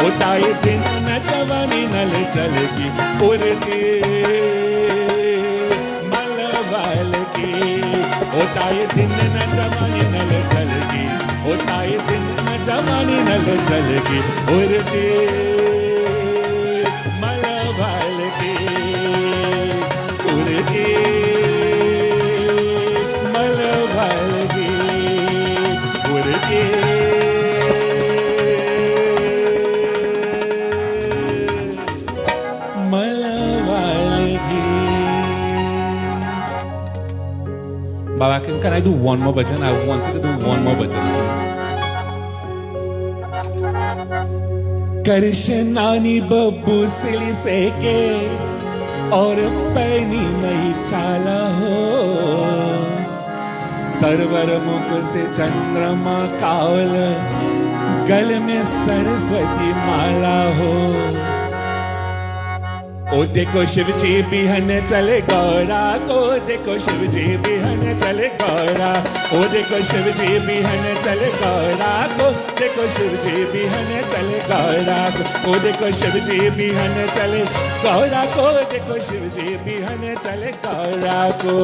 ओताए दिन न जवानी नल चल की उड़ती मलवाल की ओताए दिन न जवानी नल चल की ओताए दिन न जवानी नल चल की उड़ती मलवाल की उड़ती मलवाल की उड़ती Baba, can I do one more bhajan? I wanted to do one more bhajan, please. करशनानी Babbu सिली से के और पैनी नहीं चाला हो सरवर मुख से चंद्रमा कावल गल में सरस्वती माला हो ओ देखो शिव जी बिहन चले गौरा को देखो शिव जी बिहन चले गौरा ओ देखो शिव जी बिहन चले गौरा को देखो शिव जी बिहन चले गौरा को ओ देखो शिव जी बिहन चले गौरा को देखो शिव जी बिहन चले गौरा को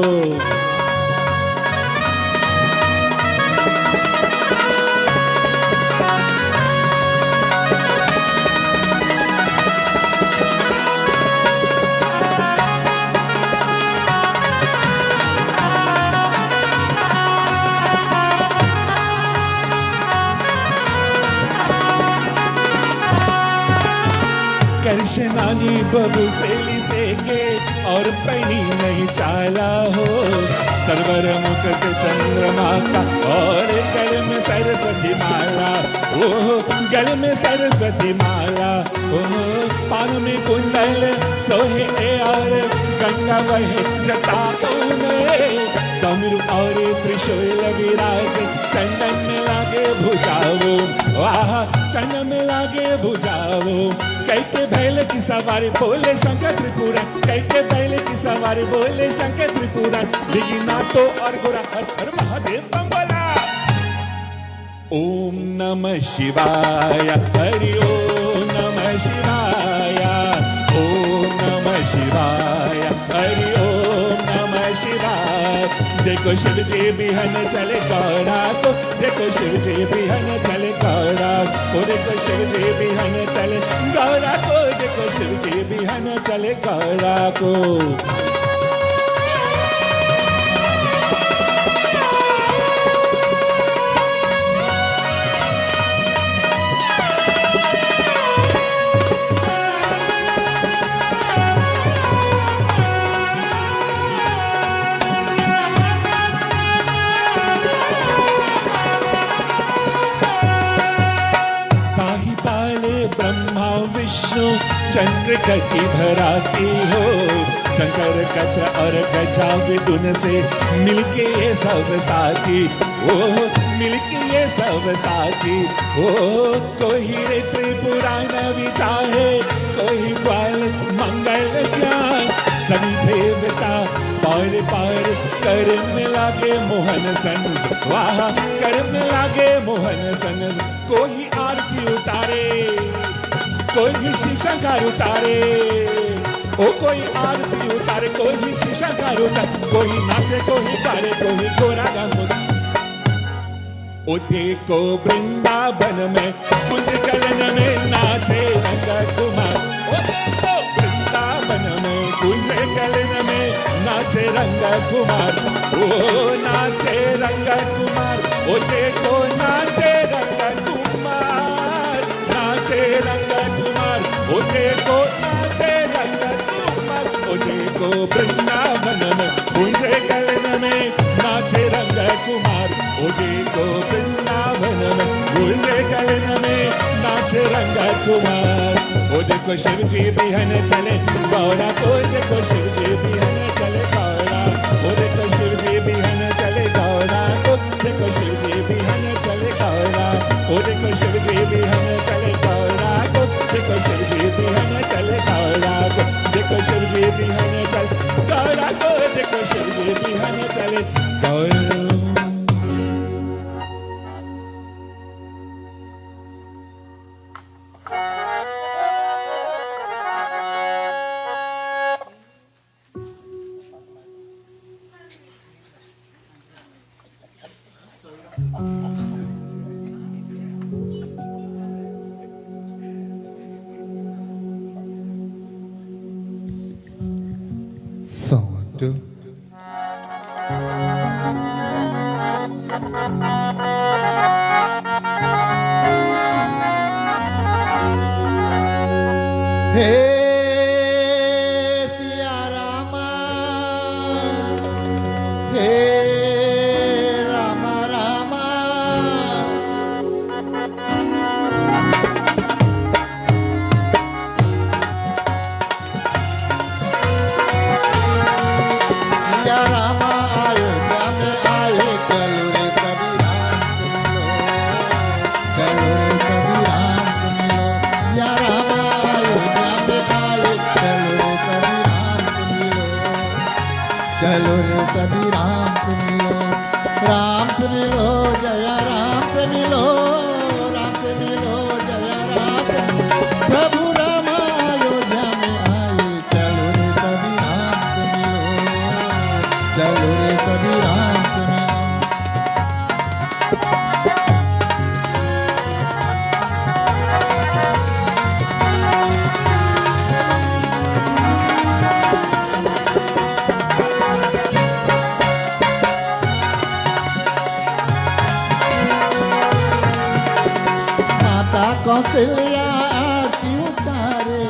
करशनानी बबू सेली से के और पैनी नहीं चाला हो सरवर मुख से चंद्रमा का और गल में सरस्वती माला ओ गल में सरस्वती माला ओ पान में कुंडल सोहे और गंगा बहे जटाओं में डमरू और त्रिशूल विराज चंदन में लागे भुजाओ वाह चंदन में लागे भुजाओ कैके बैल की सवारी बोले शंकर त्रिपुरा कैके बैल की सवारी बोले शंकर त्रिपुरा दिगी नाथो और गोरा हर हर महादेव बंगोला ओम नमः शिवाय हरि ओम नमः शिवाय ओम नमः शिवाय हरि ओम नमः शिवाय देखो शिव जी बिहन चले गौरा को देखो शिव जी बिहन चले गौरा को देखो शिव जी बिहन चले गौरा को देखो शिव जी बिहन चले गौरा को चंद्र कति भराती हो शंकर कथा और गजा विदुन से मिलके ये सब साथी ओ मिलके ये सब साथी ओ कोई रे त्रिपुराण विचाहे कोई ग्वाल मंगल ज्ञान सभी देवता पार पार कर में लागे मोहन सन वाह कर में लागे मोहन सन कोई आरती उतारे कोई शीशंकर उतारे ओ कोई आरती उतारे कोई शीशंकर उतारे कोई नाचे कोई गारे कोई गोरा गामो ओ देखो वृंदावन में कुंज गलन में नाचे रंग कुमार ओ देखो वृंदावन में कुंज गलन में नाचे रंग कुमार ओ नाचे रंग कुमार ओ देखो नाचे रंग कुमार नाचे रंग कुमार ओ देखो नाचे रंग कुमार ओ देखो वृंदावन में कुंज गलन में नाचे रंग कुमार ओ देखो वृंदावन में कुंज गलन में नाचे रंग कुमार। ओ देखो शिव जी बिहन चले गौरा को, देखो शिव जी बिहन चले गौरा। ओ देखो शिव जी बिहन चले गौरा को, देखो शिव जी बिहन चले गौरा। ओ देखो शिव जी बिहन चले गौरा को, देखो शिव जी बिहन चले गौरा को, देखो शिव जी बिहन चले गौरा को, देखो शिव जी बिहन चले गौरा। चलो रे सभी राम सुन लो, जय राम से मिलो, राम से मिलो, जय राम से मिलो। प्रभु राम अयोध्या में आए, चलो रे सभी राम से मिलो, चलो रे सभी राम से मिलो। कौशल्या आरती उतारे,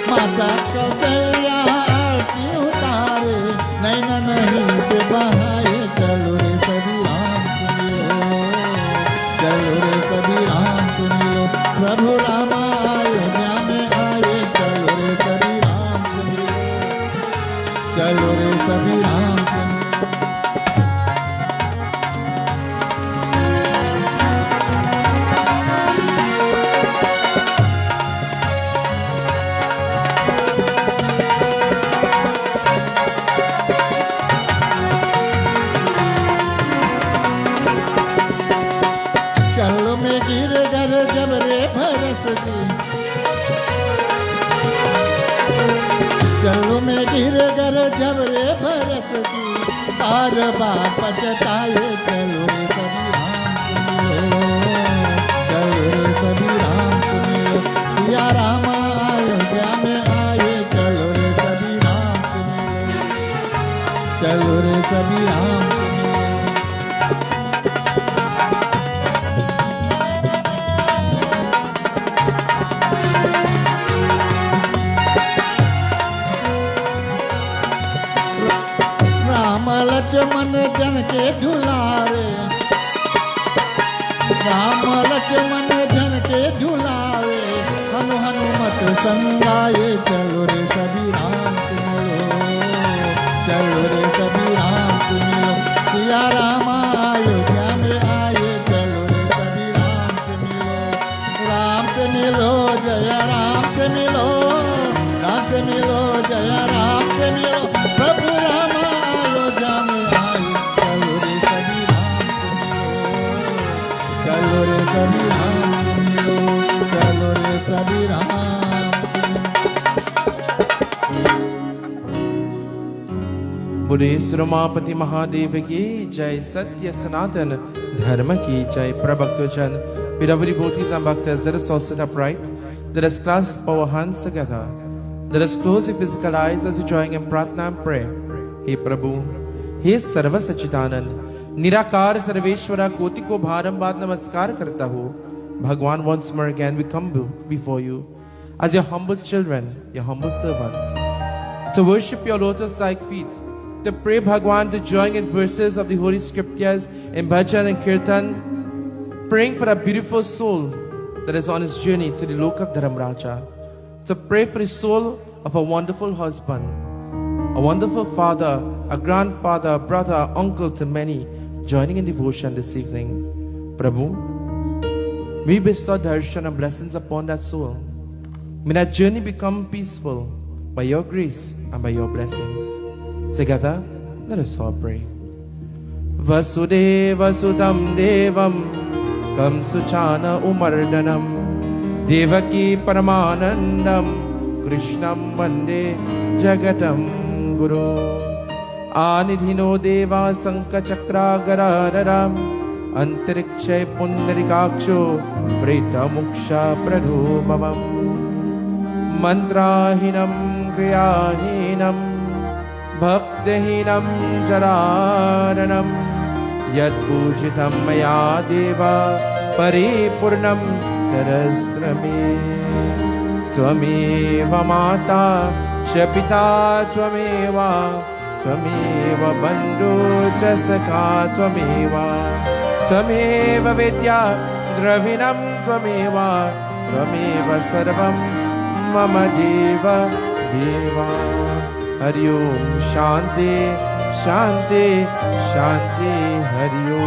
माता कौशल्या आरती उतारे, नैना नहीं से बहाए, चलो रे सभी राम सुनियो, चलो रे सभी राम सुनियो। प्रभु राम अयोध्या में आए, चलो रे सभी राम सुनियो, चलो रे सभी राम सुनियो। जब रे भरस की चलो में गिर गर, जब रे भरस की बार बार पछताए, चलो रे सभी राम सुनियो, चलो रे सभी राम सुनियो। सिया राम अयोध्या में आए, चलो रे सभी राम सुनियो, चलो रे सभी राम सुनियो। लक्ष्मण जन के दुलारे, राम लक्ष्मण जन के दुलारे, हनुमत संगाए, चलो रे सभी राम सुनियो, चलो रे सभी राम सुनियो। सिया राम अयोध्या में आए, चलो रे सभी राम से मिलो, राम से मिलो, जय राम से मिलो, राम से मिलो, जय राम से मिलो। प्रभु राम अयोध्या में आए, चलो रे सभी राम सुनियो, चलो रे सभी राम सुनियो, चलो रे सभी राम। बोले रमापति महादेव की जय, सत्य सनातन धर्म की जय। Prabhaktojan, beloved devotees and bhaktas, let us all sit upright. Let us clasp our hands together. Let us close the physical eyes as we join in pratna and pray. हे प्रभु, हे सर्व सच्चिदानंद, निराकार सर्वेश्वरा, कोटि को बारंबार नमस्कार करता हूँ। भगवान, once more again we come before you as your humble children, your humble servant, to worship your lotus-like feet, to pray Bhagwan, to join in verses of the Holy Scriptures, in bhajan and kirtan, praying for that beautiful soul that is on his journey to the Lok of Dharamraja, to pray for the soul of a wonderful husband, a wonderful father, a grandfather, a brother, uncle to many, joining in devotion this evening. Prabhu, we bestow darshan and blessings upon that soul. May that journey become peaceful by your grace and by your blessings. Together, let us all pray. Vasudeva Sudam Devam Kamsuchana Umardanam Devaki Paramanandam Krishnam Vande Jagatam Guru Anidhino Deva Sankachakra Garadaram Antarikshay Pundarikaksho Preta Muksha Pradhomamam Mantrahinam Kriyahinam Bhaktihinam Jararanam Yad Pujitam Maya Deva Paripurnam Tarasrame Tvameva Mata Shapita Tvameva Tvameva Bandhu Chasaka Tvameva Vidya Dravinam Tvameva Tvameva Sarvam Mama Deva Deva Hari Om Shanti Shanti Shanti Hari Om.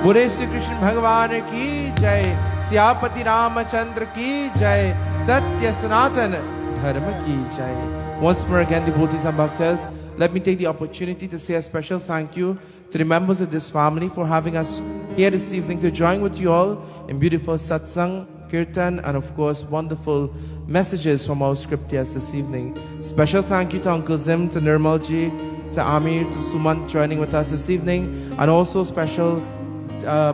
बुरे श्री कृष्ण भगवान की जय, सियापति रामचंद्र की जय, सत्य सनातन dharma ki jai. Once more again, devotees and bhaktas, let me take the opportunity to say a special thank you to the members of this family for having us here this evening to join with you all in beautiful satsang, kirtan, and of course wonderful messages from our scriptures this evening. Special thank you to Uncle Zim, to Nirmalji, to Amir, to Sumant joining with us this evening, and also special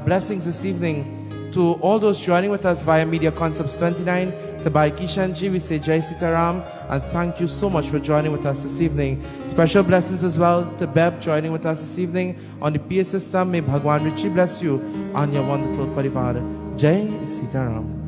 blessings this evening to all those joining with us via Media Concepts 29, to Bhai Kishanji, we say Jai Sitaram, and thank you so much for joining with us this evening. Special blessings as well to Beb joining with us this evening on the PA system. May Bhagwan richly bless you and your wonderful parivar. Jai Sitaram.